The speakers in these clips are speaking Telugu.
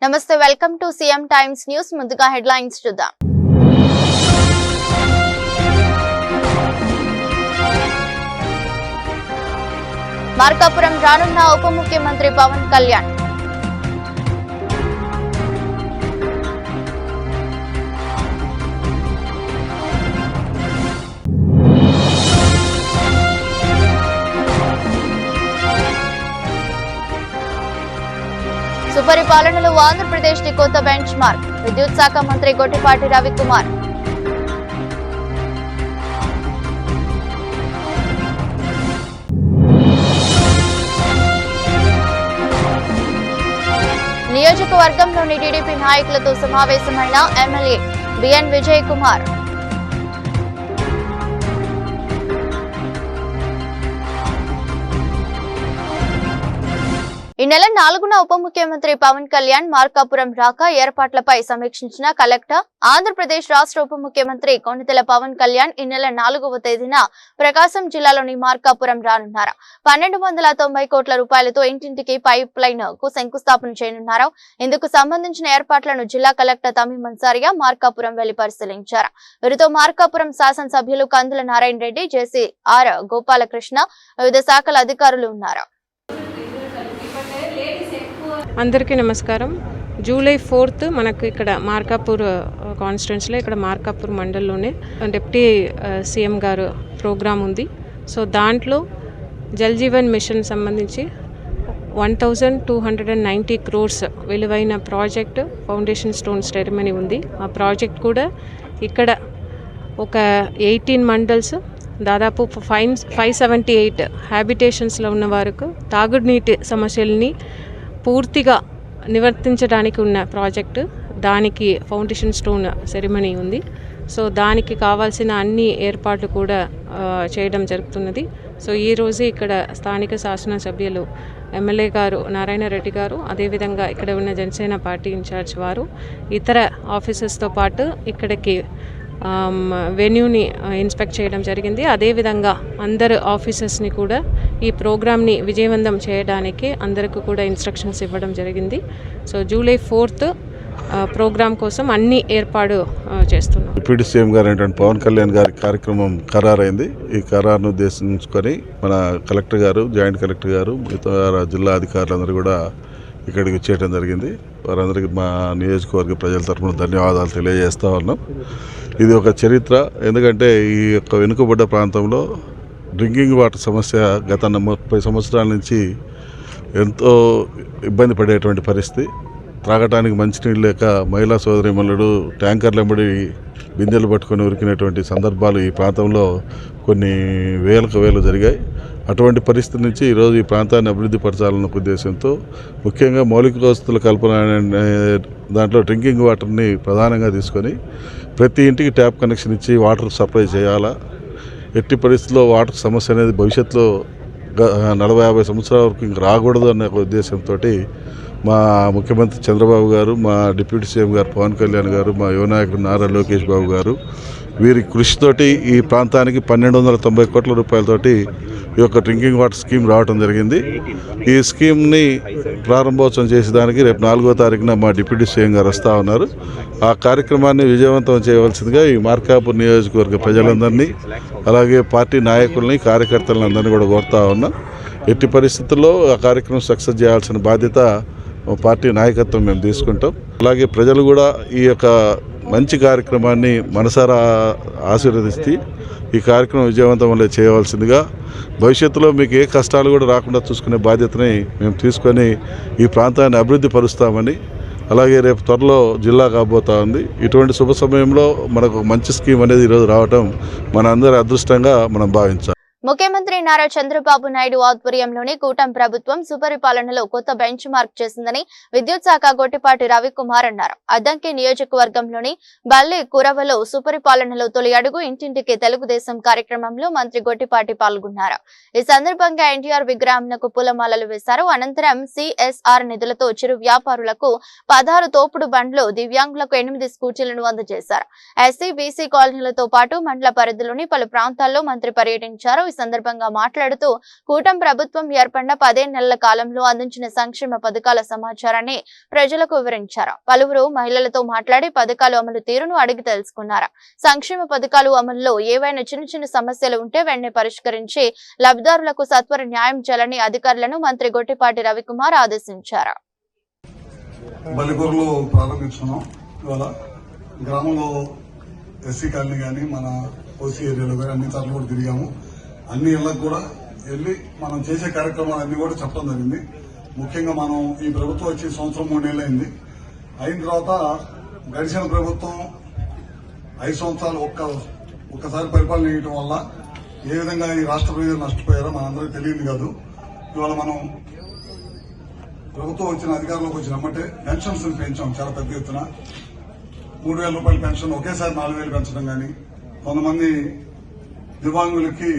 నమస్తే welcome to CM times news ముందుగా హెడ్లైన్స్ చూద్దాం మార్కాపురం రానున్న ఉప ముఖ్యమంత్రి పవన్ కళ్యాణ్ సుపరిపాలనలో ఆంధ్రప్రదేశ్ ది కొత్త బెంచ్ మార్క్ విద్యుత్ శాఖ మంత్రి గొట్టిపాటి రవికుమార్ నియోజకవర్గంలోని టీడీపీ నాయకులతో సమావేశమైన ఎమ్మెల్యే బిఎన్ విజయ్ కుమార్ ఈ నెల 4న ఉప ముఖ్యమంత్రి పవన్ కళ్యాణ్ మార్కాపురం రాక ఏర్పాట్లపై సమీక్షించిన కలెక్టర్ ఆంధ్రప్రదేశ్ రాష్ట్ర ఉప ముఖ్యమంత్రి కొణిదెల పవన్ కళ్యాణ్ ఈ నెల 4వ తేదీన ప్రకాశం జిల్లాలోని మార్కాపురం రానున్నారు. 1290 కోట్ల రూపాయలతో ఇంటింటికి పైప్ లైన్ కు శంకుస్థాపన చేయనున్నారు. ఇందుకు సంబంధించిన ఏర్పాట్లను జిల్లా కలెక్టర్ తమీం అన్సారియా మార్కాపురం వెళ్లి పరిశీలించారు. వీరితో మార్కాపురం శాసనసభ్యులు కందుల నారాయణ రెడ్డి, జేసీ ఆర్ గోపాలకృష్ణ, వివిధ శాఖల అధికారులు ఉన్నారు. అందరికీ నమస్కారం. జూలై 4th మనకు ఇక్కడ మార్కాపూర్ కాన్స్టిట్యున్సీలో ఇక్కడ మార్కాపూర్ మండలంలోనే డిప్యూటీ సీఎం గారు ప్రోగ్రాం ఉంది. సో దాంట్లో జల్ జీవన్ మిషన్ సంబంధించి 1290 crores విలువైన ప్రాజెక్ట్ ఫౌండేషన్ స్టోన్ సెరమనీ ఉంది. ఆ ప్రాజెక్ట్ కూడా ఇక్కడ ఒక 18 మండల్స్ దాదాపు 578 హ్యాబిటేషన్స్లో ఉన్న వారికి తాగునీటి సమస్యల్ని పూర్తిగా నివర్తించడానికి ఉన్న ప్రాజెక్టు, దానికి ఫౌండేషన్ స్టోన్ సెరమనీ ఉంది. సో దానికి కావాల్సిన అన్ని ఏర్పాట్లు కూడా చేయడం జరుగుతున్నది. సో ఈరోజు ఇక్కడ స్థానిక శాసనసభ్యులు ఎమ్మెల్యే గారు నారాయణ రెడ్డి గారు, అదేవిధంగా ఇక్కడ ఉన్న జనసేన పార్టీ ఇన్ఛార్జ్ వారు, ఇతర ఆఫీసర్స్తో పాటు ఇక్కడికి వెన్యూని ఇన్స్పెక్ట్ చేయడం జరిగింది. అదేవిధంగా అందరు ఆఫీసర్స్ని కూడా ఈ ప్రోగ్రామ్ని విజయవంతం చేయడానికి అందరికీ కూడా ఇన్స్ట్రక్షన్స్ ఇవ్వడం జరిగింది. సో జూలై 4th ప్రోగ్రాం కోసం అన్ని ఏర్పాటు చేస్తున్నాం. డిప్యూటీ సీఎం గారు ఏంటంటే పవన్ కళ్యాణ్ గారి కార్యక్రమం ఖరారైంది. ఈ ఖరారును ఉద్దేశించుకొని మన కలెక్టర్ గారు, జాయింట్ కలెక్టర్ గారు, మిగతా జిల్లా అధికారులందరూ కూడా ఇక్కడికి వచ్చేయడం జరిగింది. వారందరికీ మా నియోజకవర్గ ప్రజల తరఫున ధన్యవాదాలు తెలియజేస్తూ ఉన్నాం. ఇది ఒక చరిత్ర. ఎందుకంటే ఈ యొక్క వెనుకబడ్డ ప్రాంతంలో డ్రింకింగ్ వాటర్ సమస్య గత 30 సంవత్సరాల నుంచి ఎంతో ఇబ్బంది పడేటువంటి పరిస్థితి. త్రాగటానికి మంచినీళ్ళు లేక మహిళా సోదరీమణులు ట్యాంకర్లు వెంబడి బిందెలు పట్టుకొని ఉరికినటువంటి సందర్భాలు ఈ ప్రాంతంలో కొన్ని వేలు జరిగాయి. అటువంటి పరిస్థితి నుంచి ఈరోజు ఈ ప్రాంతాన్ని అభివృద్ధి పరచాలన్న ఉద్దేశంతో ముఖ్యంగా మౌలిక వసతుల కల్పన దాంట్లో డ్రింకింగ్ వాటర్ని ప్రధానంగా తీసుకొని ప్రతి ఇంటికి ట్యాప్ కనెక్షన్ ఇచ్చి వాటర్ సప్లై చేయాలా. ఎట్టి పరిస్థితుల్లో వాటర్ సమస్య అనేది భవిష్యత్తులో 40-50 సంవత్సరాల వరకు ఇంక రాకూడదు అనే ఉద్దేశంతో మా ముఖ్యమంత్రి చంద్రబాబు గారు, మా డిప్యూటీ సీఎం గారు పవన్ కళ్యాణ్ గారు, మా యువ నాయకుడు నారా లోకేష్ బాబు గారు వీరి కృషితోటి ఈ ప్రాంతానికి 1290 కోట్ల రూపాయలతోటి ఈ యొక్క డ్రింకింగ్ వాటర్ స్కీమ్ రావడం జరిగింది. ఈ స్కీమ్ని ప్రారంభోత్సవం చేసేదానికి రేపు 4వ తారీఖున మా డిప్యూటీ సీఎం గారు వస్తూ ఉన్నారు. ఆ కార్యక్రమాన్ని విజయవంతం చేయవలసిందిగా ఈ మార్కాపూర్ నియోజకవర్గ ప్రజలందరినీ, అలాగే పార్టీ నాయకుల్ని, కార్యకర్తలందరినీ కూడా కోరుతా ఉన్నాం. ఎట్టి పరిస్థితుల్లో ఆ కార్యక్రమం సక్సెస్ చేయాల్సిన బాధ్యత పార్టీ నాయకత్వం మేము తీసుకుంటాం. అలాగే ప్రజలు కూడా ఈ యొక్క మంచి కార్యక్రమాన్ని మనసారా ఆశీర్వదిస్తే ఈ కార్యక్రమం విజయవంతం వల్ల చేయవలసిందిగా, భవిష్యత్తులో మీకు ఏ కష్టాలు కూడా రాకుండా చూసుకునే బాధ్యతని మేము తీసుకొని ఈ ప్రాంతాన్ని అభివృద్ధి పరుస్తామని, అలాగే రేపు త్వరలో జిల్లా కాబోతా ఉంది. ఇటువంటి శుభ సమయంలో మనకు మంచి స్కీమ్ అనేది ఈరోజు రావటం మన అందరి అదృష్టంగా మనం భావించాలి. ముఖ్యమంత్రి నారా చంద్రబాబు నాయుడు ఆధ్వర్యంలోని కూటమి ప్రభుత్వం సుపరిపాలనలో కొత్త బెంచ్ మార్క్ చేసిందని విద్యుత్ శాఖ గొట్టిపాటి రవికుమార్ అన్నారు. అద్దంకి నియోజకవర్గంలోని బల్లి కురవలో సుపరిపాలనలో తొలి అడుగు ఇంటింటికి తెలుగుదేశం కార్యక్రమంలో మంత్రి గొట్టిపాటి పాల్గొన్నారు. ఈ సందర్భంగా ఎన్టీఆర్ విగ్రహంకు పూలమాలలు వేశారు. అనంతరం సిఎస్ఆర్ నిధులతో చిరు వ్యాపారులకు 16 తోపుడు బండ్లు, దివ్యాంగులకు 8 స్కూటీలను అందజేశారు. ఎస్సీ, బీసీ కాలనీలతో పాటు మండల పరిధిలోని పలు ప్రాంతాల్లో మంత్రి పర్యటించారు. ఈ సందర్భంగా మాట్లాడుతూ కూటమి ప్రభుత్వం ఏర్పడిన 15 నెలల కాలంలో అందించిన సంక్షేమ పథకాల సమాచారాన్ని ప్రజలకు వివరించారు. పలువురు మహిళలతో మాట్లాడి పథకాలు అమలు తీరును అడిగి తెలుసుకున్నారు. సంక్షేమ పథకాలు అమలులో ఏవైనా చిన్న సమస్యలు ఉంటే వెంటనే పరిష్కరించి లబ్ధిదారులకు సత్వర న్యాయం చేయాలని అధికారులను మంత్రి గొట్టిపాటి రవికుమార్ ఆదేశించారు. బలిగూరులో ప్రారంభించుకున్నాం. ఇవాళ గ్రామంలో ఎస్సీ కాలనీ కానీ మన ఓసీ ఏరియాలో కానీ అన్ని చోట్ల కూడా తిరిగాము. అన్ని ఇళ్లకు కూడా వెళ్ళి మనం చేసే కార్యక్రమాలన్నీ కూడా చెప్పడం జరిగింది. ముఖ్యంగా మనం ఈ ప్రభుత్వం వచ్చి 1 సంవత్సరం 3 నెలలు అయింది. అయిన తర్వాత గడిచిన ప్రభుత్వం 5 సంవత్సరాలు ఒక్కసారి పరిపాలన చేయడం వల్ల ఏ విధంగా ఈ రాష్ట్ర ప్రజలు నష్టపోయారో మనందరికీ తెలియదు కాదు. ఇవాళ మనం ప్రభుత్వం వచ్చిన అధికారంలోకి వచ్చినమ్మంటే పెన్షన్స్ పెంచాం చాలా పెద్ద ఎత్తున. 3,000 రూపాయల పెన్షన్ ఒకేసారి 4,000 పెంచడం కానీ, కొంతమంది దివ్యాంగులకి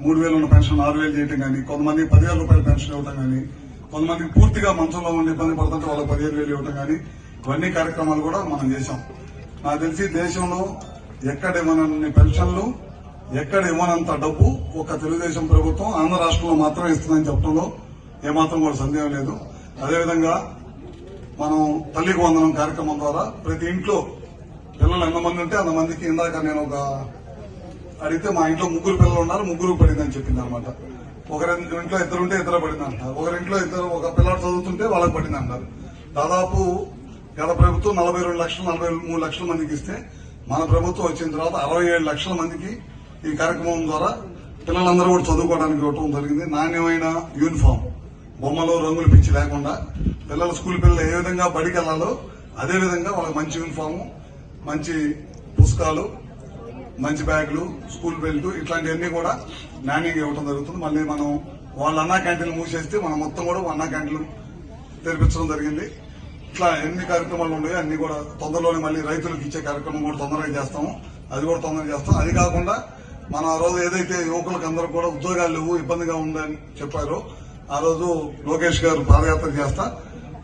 3,000 ఉన్న పెన్షన్ 6,000 చేయడం కానీ, కొంతమంది 10,000 రూపాయల పెన్షన్ ఇవ్వడం కానీ, కొంతమందికి పూర్తిగా మంచంలో ఉండి ఇబ్బంది పడుతుంటే వాళ్ళకి 15,000 ఇవ్వడం కానీ, ఇవన్నీ కార్యక్రమాలు కూడా మనం చేశాం. నాకు తెలిసి దేశంలో ఎక్కడ ఇవ్వనన్ని పెన్షన్లు, ఎక్కడ ఇవ్వనంత డబ్బు ఒక తెలుగుదేశం ప్రభుత్వం ఆంధ్ర రాష్ట్రంలో మాత్రమే ఇస్తుందని చెప్పడంలో ఏమాత్రం కూడా సందేహం లేదు. అదేవిధంగా మనం తల్లికి వందనం కార్యక్రమం ద్వారా ప్రతి ఇంట్లో పిల్లలు ఎంతమంది ఉంటే అంతమందికి, ఇందాక నేను అడిగితే మా ఇంట్లో 3 పిల్లలు ఉన్నారు, 3 పడిందని చెప్పింది అనమాట. ఒకరి ఇంట్లో 2 ఉంటే 2 పడింది అంటారు. ఒకరింట్లో ఒక పిల్లడు చదువుతుంటే వాళ్ళకి పడింది అంటారు. దాదాపు గత ప్రభుత్వం 42 లక్షలు 43 లక్షల మందికి ఇస్తే మన ప్రభుత్వం వచ్చిన తర్వాత 67 లక్షల మందికి ఈ కార్యక్రమం ద్వారా పిల్లలందరూ కూడా చదువుకోవడానికి ఇవ్వడం జరిగింది. నాణ్యమైన యూనిఫామ్, బొమ్మలు రంగులు పిచ్చి లేకుండా పిల్లలు స్కూల్ పిల్లలు ఏ విధంగా బడికి వెళ్లాలో అదే విధంగా వాళ్ళకి మంచి యూనిఫాము, మంచి పుస్తకాలు, మంచి బ్యాగులు, స్కూల్ బెల్ట్ ఇట్లాంటివన్నీ కూడా నాణ్యంగా ఇవ్వడం జరుగుతుంది. మళ్ళీ మనం వాళ్ళ అన్నా క్యాంటీన్లు మూసేస్తే మనం మొత్తం కూడా అన్నా క్యాంటీన్లు తెరిపించడం జరిగింది. ఇట్లా ఎన్ని కార్యక్రమాలు ఉన్నాయో అన్ని కూడా తొందరలోనే మళ్ళీ రైతులకు ఇచ్చే కార్యక్రమం కూడా తొందరగా చేస్తాము. అది కూడా తొందరగా చేస్తాం. అది కాకుండా మన ఆ రోజు ఏదైతే యువకులకు అందరూ కూడా ఉద్యోగాలు లేవు, ఇబ్బందిగా ఉందని చెప్పారో ఆ రోజు లోకేష్ గారు పాదయాత్ర చేస్తా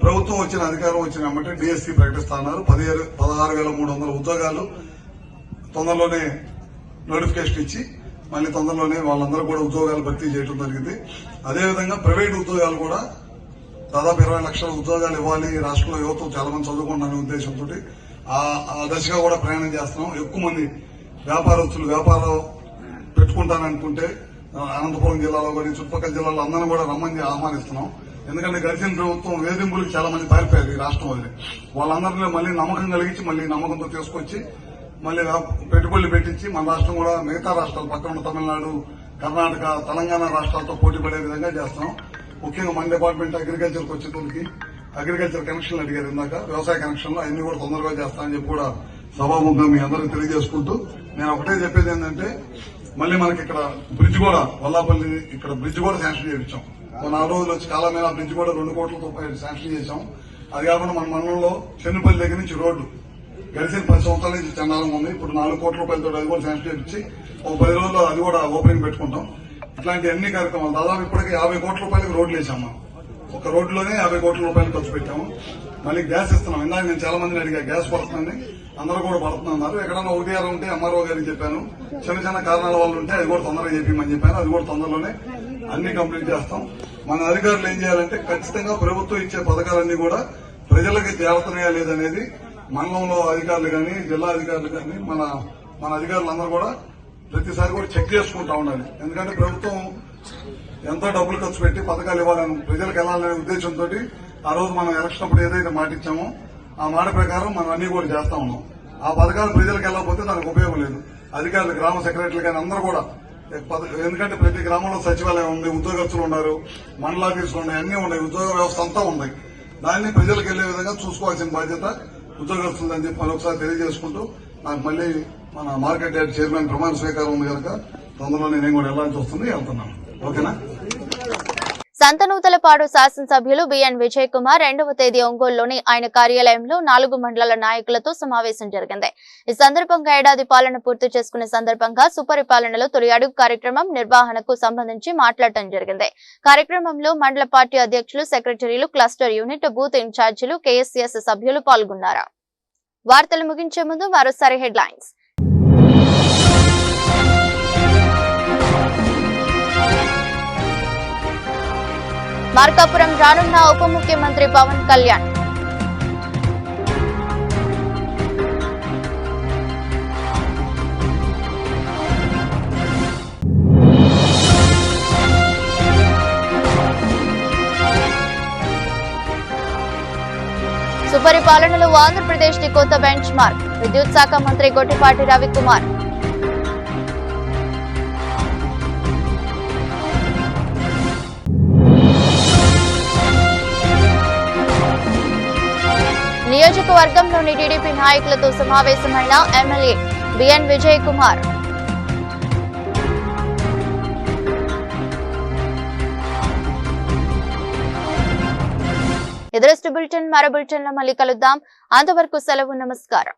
ప్రభుత్వం వచ్చిన అధికారం వచ్చిన వెంబటే డిఎస్సీ ప్రకటిస్తా ఉన్నారు. 16,300 ఉద్యోగాలు తొందరలోనే నోటిఫికేషన్ ఇచ్చి మళ్ళీ తొందరలోనే వాళ్ళందరూ కూడా ఉద్యోగాలు భర్తీ చేయడం జరిగింది. అదేవిధంగా ప్రైవేట్ ఉద్యోగాలు కూడా దాదాపు 20 లక్షల ఉద్యోగాలు ఇవ్వాలి. రాష్ట్రంలో యువత చాలా మంది చదువుకుంటారనే ఉద్దేశంతో ఆ దశగా కూడా ప్రయాణం చేస్తున్నాం. ఎక్కువ మంది వ్యాపారస్తులు వ్యాపారం పెట్టుకుంటాననుకుంటే అనంతపురం జిల్లాలో కానీ చుట్టుపక్కల జిల్లాలో అందరినీ కూడా రమ్మని ఆహ్వానిస్తున్నాం. ఎందుకంటే గడిచిన ప్రభుత్వం వేధింపులకు చాలా మంది పారిపోయారు ఈ రాష్ట్రం వదిలి. వాళ్ళందరినీ మళ్ళీ నమ్మకం కలిగించి మళ్ళీ నమ్మకంతో తీసుకొచ్చి మళ్ళీ పెట్టుబడులు పెట్టించి మన రాష్ట్రం కూడా మిగతా రాష్ట్రాలు పక్కన ఉన్న తమిళనాడు, కర్ణాటక, తెలంగాణ రాష్ట్రాలతో పోటీ పడే విధంగా చేస్తున్నాం. ముఖ్యంగా మన డిపార్ట్మెంట్ అగ్రికల్చర్కి వచ్చేటోళ్ళకి అగ్రికల్చర్ కనెక్షన్లు అడిగారు ఇందాక, వ్యవసాయ కనెక్షన్లు అన్ని కూడా తొందరగా చేస్తానని చెప్పి కూడా సభాముఖంగా మీ అందరికీ తెలియజేసుకుంటూ నేను ఒకటే చెప్పేది ఏంటంటే మళ్ళీ మనకి ఇక్కడ బ్రిడ్జ్ కూడా వల్లాపల్లి ఇక్కడ బ్రిడ్జ్ కూడా శాంక్షన్ చేయించాం. 4 రోజులు వచ్చి కాలమేళ బ్రిడ్జ్ కూడా 2 కోట్ల రూపాయలు శాంక్షన్ చేశాం. అది కాకుండా మన మండలంలో చెన్నుపల్లి దగ్గర నుంచి రోడ్డు గడిచిన 10 సంవత్సరాల నుంచి చండాలంగా ఉంది. ఇప్పుడు 4 కోట్ల రూపాయలతో అది కూడా శాంక్షన్ చేయించి ఒక 10 రోజుల్లో అది కూడా ఓపెనింగ్ పెట్టుకుంటాం. ఇట్లాంటి అన్ని కార్యక్రమాలు దాదాపు ఇప్పటికీ 50 కోట్ల రూపాయలకి రోడ్లు వేసాం. మనం ఒక రోడ్లోనే 50 కోట్ల రూపాయలు ఖర్చు పెట్టాము. మళ్ళీ గ్యాస్ ఇస్తున్నాం. ఇందాక నేను చాలా మందిని అడిగా గ్యాస్ పడుతుందని, అందరూ కూడా పడుతున్నారు. ఎక్కడన్నా ఒకటి ఉంటే ఎంఆర్ఓ గారికి చెప్పాను. చిన్న కారణాల వల్ల ఉంటే అది కూడా తొందరగా చెప్పమని చెప్పాను. అది కూడా తొందరలోనే అన్ని కంప్లీట్ చేస్తాం. మన అధికారులు ఏం చేయాలంటే ఖచ్చితంగా ప్రభుత్వం ఇచ్చే పథకాలన్నీ కూడా ప్రజలకి చేరుతున్నాయా లేదనేది మండలంలో అధికారులు కానీ జిల్లా అధికారులు కానీ మన అధికారులందరూ కూడా ప్రతిసారి కూడా చెక్ చేసుకుంటా ఉండాలి. ఎందుకంటే ప్రభుత్వం ఎంతో డబ్బులు ఖర్చు పెట్టి పథకాలు ఇవ్వాలని ప్రజలకు వెళ్లాలనే ఉద్దేశంతో ఆ రోజు మనం ఎలక్షన్ అప్పుడు ఏదైతే మాట ఇచ్చామో ఆ మాట ప్రకారం మనం అన్ని కూడా చేస్తా ఉన్నాం. ఆ పథకాలు ప్రజలకు వెళ్ళకపోతే దానికి ఉపయోగం లేదు. అధికారులు, గ్రామ సెక్రటరీలు కానీ అందరూ కూడా, ఎందుకంటే ప్రతి గ్రామంలో సచివాలయం ఉంది, ఉద్యోగస్తులు ఉన్నారు, మండలాఫీసులు ఉన్నాయి, అన్ని ఉన్నాయి, ఉద్యోగ వ్యవస్థ అంతా ఉంది. దాన్ని ప్రజలకు వెళ్లే విధంగా చూసుకోవాల్సిన బాధ్యత ఉద్యోగస్తులని చెప్పి మరొకసారి తెలియజేసుకుంటూ నాకు మళ్ళీ మన మార్కెట్ యార్డ్ చైర్మన్ ప్రమాణ స్వీకారం ఉంది కనుక తొందరలో నేను కూడా వెళ్లాల్సి వస్తుంది, వెళ్తున్నాను. ఓకేనా? సంతనూతలపాడు శాసనసభ్యులు బిఎన్ విజయ్ కుమార్ 2వ తేదీ ఒంగోలులోని ఆయన కార్యాలయంలో 4 మండలాల నాయకులతో సమావేశం జరిగింది. ఈ సందర్భంగా ఏడాది పాలన పూర్తి చేసుకునే సందర్భంగా సుపరిపాలనలో తొలి అడుగు కార్యక్రమం నిర్వహణకు సంబంధించి మాట్లాడటం జరిగింది. కార్యక్రమంలో మండల పార్టీ అధ్యక్షులు, సెక్రటరీలు, క్లస్టర్ యూనిట్, బూత్ ఇన్ఛార్జీలు, కేఎస్సీఎస్ సభ్యులు పాల్గొన్నారు. వార్తలు ముగించే ముందు మరోసారి హెడ్లైన్స్. మార్కాపురం రానున్న ఉప ముఖ్యమంత్రి పవన్ కళ్యాణ్. సుపరిపాలనలో ఆంధ్రప్రదేశ్ ది కొత్త బెంచ్ మార్క్. విద్యుత్ శాఖ మంత్రి గొట్టిపాటి రవికుమార్. నియోజకవర్గంలోని టీడీపీ నాయకులతో సమావేశమైన ఎమ్మెల్యే బిఎన్ విజయ్ కుమార్. ఎదురస్ట్ బులెటిన్ మరో బులెటిన్ లో మళ్ళీ కలుద్దాం. అంతవరకు సెలవు. నమస్కారం.